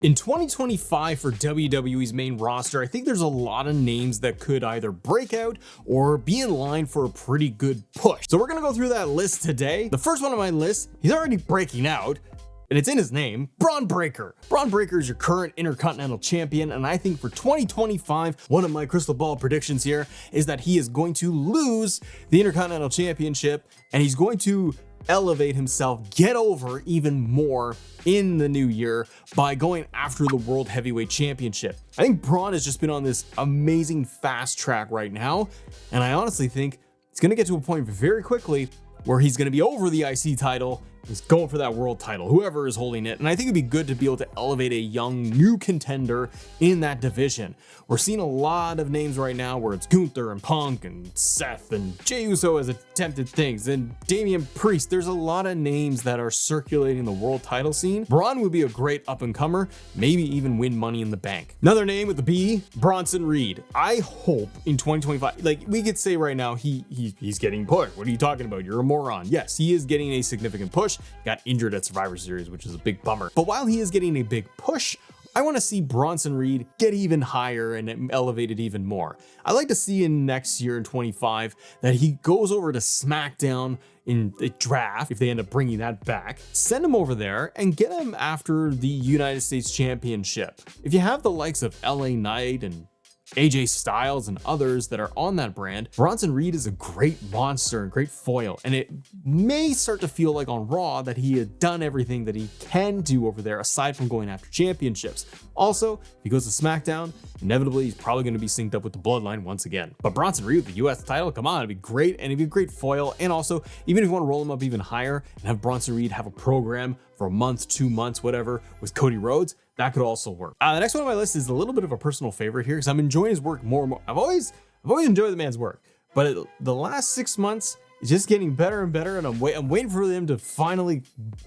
In 2025 for WWE's main roster, I think there's a lot of names that could either break out or be in line for a pretty good push. So we're gonna go through that list today. The first one on my list, he's already breaking out, and it's in his name, Braun Breaker. Braun Breaker is your current Intercontinental Champion, and I think for 2025, one of my crystal ball predictions here is that he is going to lose the Intercontinental Championship, and he's going to elevate himself, get over even more in the new year by going after the World Heavyweight Championship. I think Braun has just been on this amazing fast track right now, and I honestly think it's going to get to a point very quickly where he's going to be over the IC title. He's going for that world title, whoever is holding it. And I think it'd be good to be able to elevate a young new contender in that division. We're seeing a lot of names right now where it's Gunther and Punk and Seth and Jey Uso has attempted things and Damian Priest. There's a lot of names that are circulating the world title scene. Braun would be a great up and comer, maybe even win Money in the Bank. Another name with the B, Bronson Reed. I hope in 2025, like we could say right now, he's getting pushed. What are you talking about? You're a moron. Yes, he is getting a significant push. Got injured at Survivor Series, which is a big bummer. But while he is getting a big push, I want to see Bronson Reed get even higher and elevated even more. I'd like to see in next year in 25 that he goes over to SmackDown in the draft, if they end up bringing that back, send him over there and get him after the United States Championship. If you have the likes of LA Knight and AJ Styles and others that are on that brand, Bronson Reed is a great monster and great foil, and it may start to feel like on Raw that he had done everything that he can do over there aside from going after championships. Also, if he goes to SmackDown, inevitably he's probably going to be synced up with the Bloodline once again. But Bronson Reed with the US title, come on, it'd be great, and it'd be a great foil. And also, even if you want to roll him up even higher and have Bronson Reed have a program for a month, 2 months, whatever, with Cody Rhodes, that could also work. The next one on my list is a little bit of a personal favorite here because I'm enjoying his work more and more. I've always enjoyed the man's work, but the last 6 months is just getting better and better, and I'm waiting for them to finally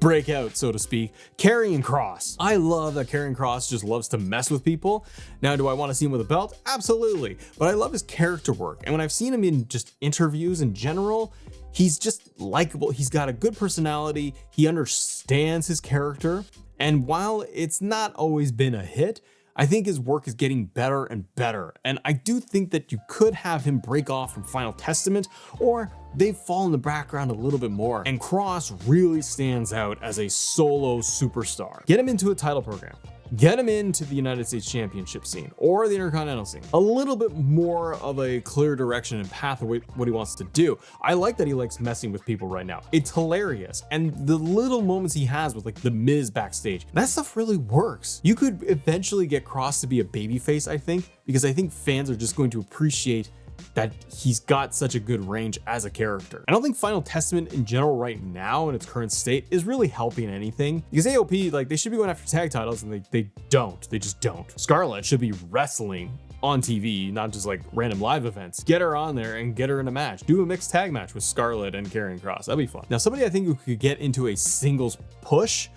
break out, so to speak. Karrion Kross. I love that Karrion Kross just loves to mess with people. Now, do I want to see him with a belt? Absolutely, but I love his character work, and when I've seen him in just interviews in general, he's just likable. He's got a good personality. He understands his character. And while it's not always been a hit, I think his work is getting better and better. And I do think that you could have him break off from Final Testament, or they fall in the background a little bit more. And Kross really stands out as a solo superstar. Get him into a title program. Get him into the United States Championship scene or the Intercontinental scene. A little bit more of a clear direction and path of what he wants to do. I like that he likes messing with people right now. It's hilarious. And the little moments he has with like the Miz backstage, that stuff really works. You could eventually get Kross to be a babyface, I think, because I think fans are just going to appreciate that he's got such a good range as a character. I don't think Final Testament in general right now in its current state is really helping anything, because AOP, like, they should be going after tag titles and they just don't. Scarlett should be wrestling on TV, not just like random live events. Get her on there and get her in a match. Do a mixed tag match with Scarlett and Karrion Kross. That'd be fun. Now, somebody I think who could get into a singles push,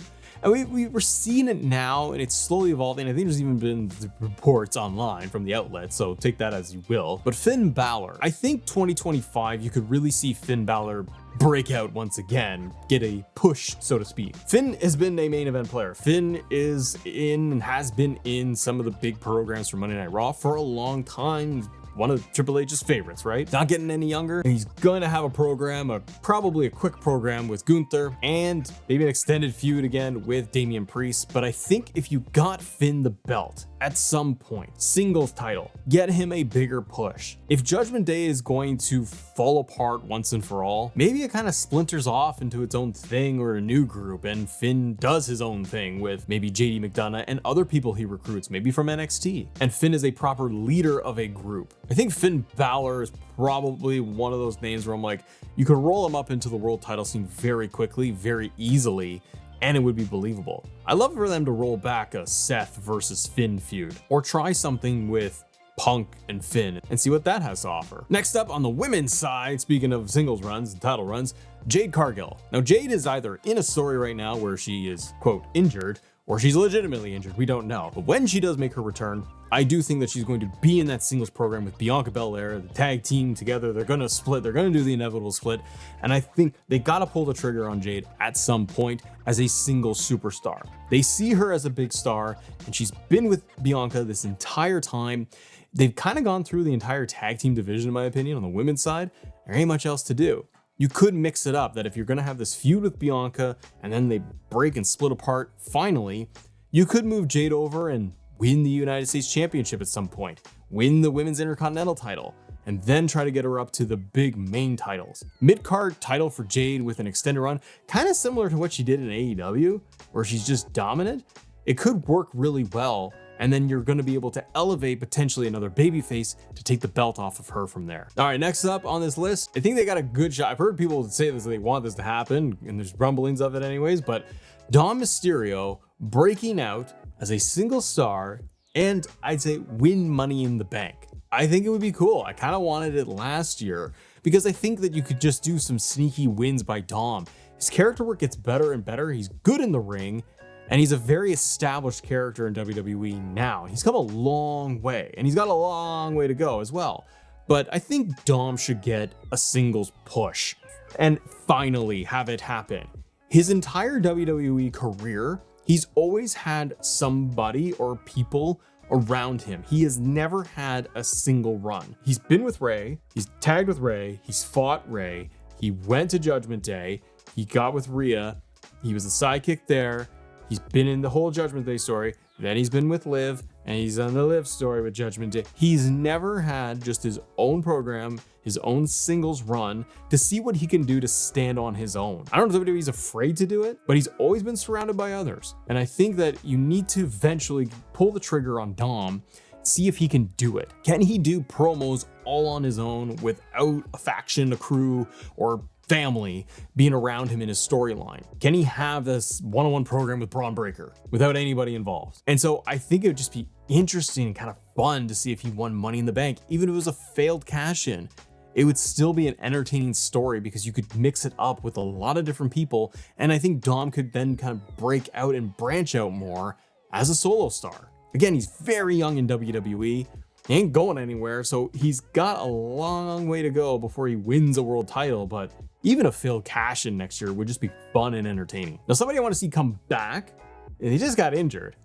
and we're seeing it now, and it's slowly evolving. I think there's even been reports online from the outlet, so take that as you will. But Finn Balor, I think 2025, you could really see Finn Balor break out once again, get a push, so to speak. Finn has been a main event player. Finn is in and has been in some of the big programs for Monday Night Raw for a long time. One of Triple H's favorites, right? Not getting any younger. He's going to have a program, probably a quick program with Gunther, and maybe an extended feud again with Damian Priest. But I think if you got Finn the belt at some point, singles title, get him a bigger push. If Judgment Day is going to fall apart once and for all, maybe it kind of splinters off into its own thing or a new group, and Finn does his own thing with maybe JD McDonough and other people he recruits, maybe from NXT. And Finn is a proper leader of a group. I think Finn Balor is probably one of those names where I'm like, you could roll him up into the world title scene very quickly, very easily, and it would be believable. I love for them to roll back a Seth versus Finn feud, or try something with Punk and Finn and see what that has to offer. Next up on the women's side, speaking of singles runs and title runs, Jade Cargill. Now, Jade is either in a story right now where she is, quote, injured, or she's legitimately injured. We don't know. But when she does make her return, I do think that she's going to be in that singles program with Bianca Belair, the tag team together. They're going to split. They're going to do the inevitable split. And I think they got to pull the trigger on Jade at some point as a single superstar. They see her as a big star, and she's been with Bianca this entire time. They've kind of gone through the entire tag team division, in my opinion, on the women's side. There ain't much else to do. You could mix it up that if you're going to have this feud with Bianca and then they break and split apart finally, you could move Jade over and win the United States Championship at some point, win the Women's Intercontinental title, and then try to get her up to the big main titles. Mid-card title for Jade with an extended run, kind of similar to what she did in AEW, where she's just dominant. It could work really well, and then you're going to be able to elevate potentially another babyface to take the belt off of her from there. All right, next up on this list, I think they got a good shot. I've heard people say this, they want this to happen, and there's rumblings of it anyways, but Dom Mysterio breaking out as a single star and I'd say win Money in the Bank. I think it would be cool. I kind of wanted it last year because I think that you could just do some sneaky wins by Dom. His character work gets better and better. He's good in the ring. And he's a very established character in WWE now. He's come a long way, and he's got a long way to go as well. But I think Dom should get a singles push and finally have it happen. His entire WWE career, he's always had somebody or people around him. He has never had a single run. He's been with Ray, he's tagged with Ray, he's fought Ray, he went to Judgment Day, he got with Rhea, he was a sidekick there. He's been in the whole Judgment Day story, then he's been with Liv, and he's on the Liv story with Judgment Day. He's never had just his own program, his own singles run to see what he can do to stand on his own. I don't know if WWE's afraid to do it, but he's always been surrounded by others. And I think that you need to eventually pull the trigger on Dom, see if he can do it. Can he do promos all on his own without a faction, a crew, or family being around him in his storyline? Can he have this one-on-one program with Braun Breaker without anybody involved? And so I think it would just be interesting and kind of fun to see if he won Money in the Bank. Even if it was a failed cash-in, it would still be an entertaining story because you could mix it up with a lot of different people. And I think Dom could then kind of break out and branch out more as a solo star. Again, he's very young in WWE. He ain't going anywhere, so he's got a long way to go before he wins a world title, but even a failed cash-in next year would just be fun and entertaining. Now, somebody I want to see come back, and he just got injured,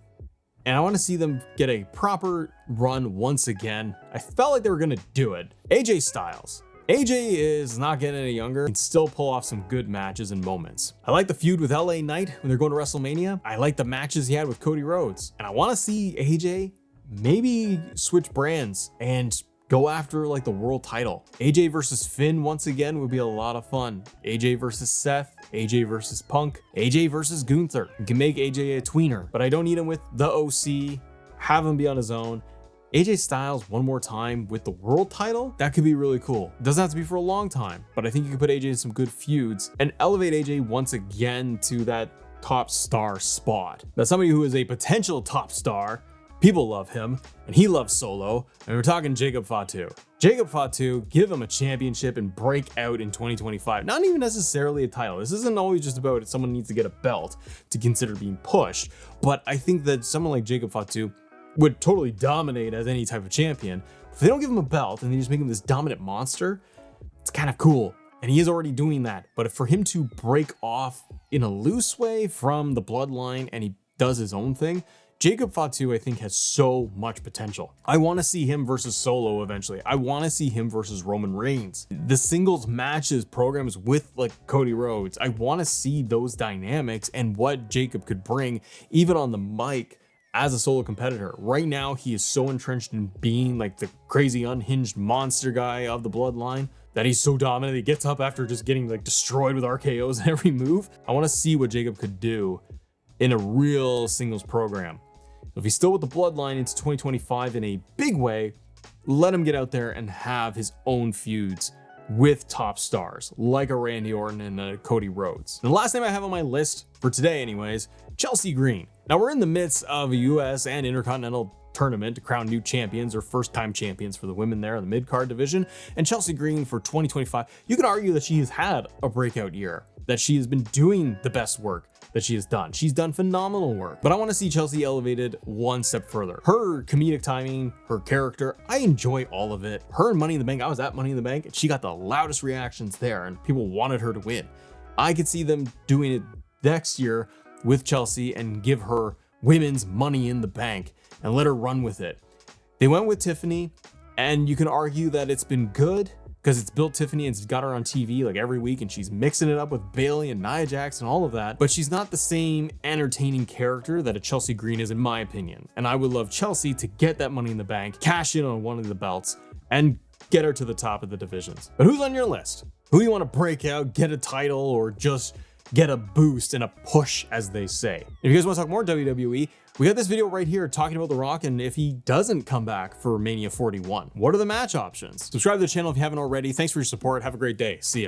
and I want to see them get a proper run once again. I felt like they were going to do it. AJ Styles. AJ is not getting any younger and still pull off some good matches and moments. I like the feud with LA Knight when they're going to WrestleMania. I like the matches he had with Cody Rhodes, and I want to see AJ maybe switch brands and go after like the world title. AJ versus Finn once again would be a lot of fun. AJ versus Seth, AJ versus Punk, AJ versus Gunther. You can make AJ a tweener, but I don't need him with the OC, have him be on his own. AJ Styles one more time with the world title, that could be really cool. It doesn't have to be for a long time, but I think you could put AJ in some good feuds and elevate AJ once again to that top star spot. Now, somebody who is a potential top star, people love him, and he loves Solo, and we're talking Jacob Fatu. Jacob Fatu, give him a championship and break out in 2025. Not even necessarily a title. This isn't always just about if someone needs to get a belt to consider being pushed, but I think that someone like Jacob Fatu would totally dominate as any type of champion. If they don't give him a belt and they just make him this dominant monster, it's kind of cool. And he is already doing that. But for him to break off in a loose way from the bloodline and he does his own thing, Jacob Fatu, I think, has so much potential. I want to see him versus Solo eventually. I want to see him versus Roman Reigns. The singles matches programs with like Cody Rhodes. I want to see those dynamics and what Jacob could bring even on the mic as a solo competitor. Right now, he is so entrenched in being like the crazy unhinged monster guy of the bloodline that he's so dominant. He gets up after just getting like destroyed with RKOs in every move. I want to see what Jacob could do in a real singles program. If he's still with the bloodline into 2025 in a big way, let him get out there and have his own feuds with top stars like a Randy Orton and a Cody Rhodes. And the last name I have on my list for today anyways, Chelsea Green. Now we're in the midst of a US and Intercontinental tournament to crown new champions or first-time champions for the women there in the mid-card division, and Chelsea Green for 2025, you could argue that she has had a breakout year. that she has been doing the best work that she has done. She's done phenomenal work, but I want to see Chelsea elevated one step further. Her comedic timing, her character, I enjoy all of it. Her and Money in the Bank, I was at Money in the Bank and she got the loudest reactions there and people wanted her to win. I could see them doing it next year with Chelsea and give her women's Money in the Bank and let her run with it. They went with Tiffany, and you can argue that it's been good because it's built Tiffany and it's got her on TV like every week and she's mixing it up with Bailey and Nia Jax and all of that, but she's not the same entertaining character that a Chelsea Green is, in my opinion. And I would love Chelsea to get that Money in the Bank, cash in on one of the belts, and get her to the top of the divisions. But who's on your list? Who do you want to break out, get a title, or just get a boost and a push, as they say? If you guys want to talk more WWE, we got this video right here talking about The Rock and if he doesn't come back for Mania 41. What are the match options? Subscribe to the channel if you haven't already. Thanks for your support. Have a great day. See ya.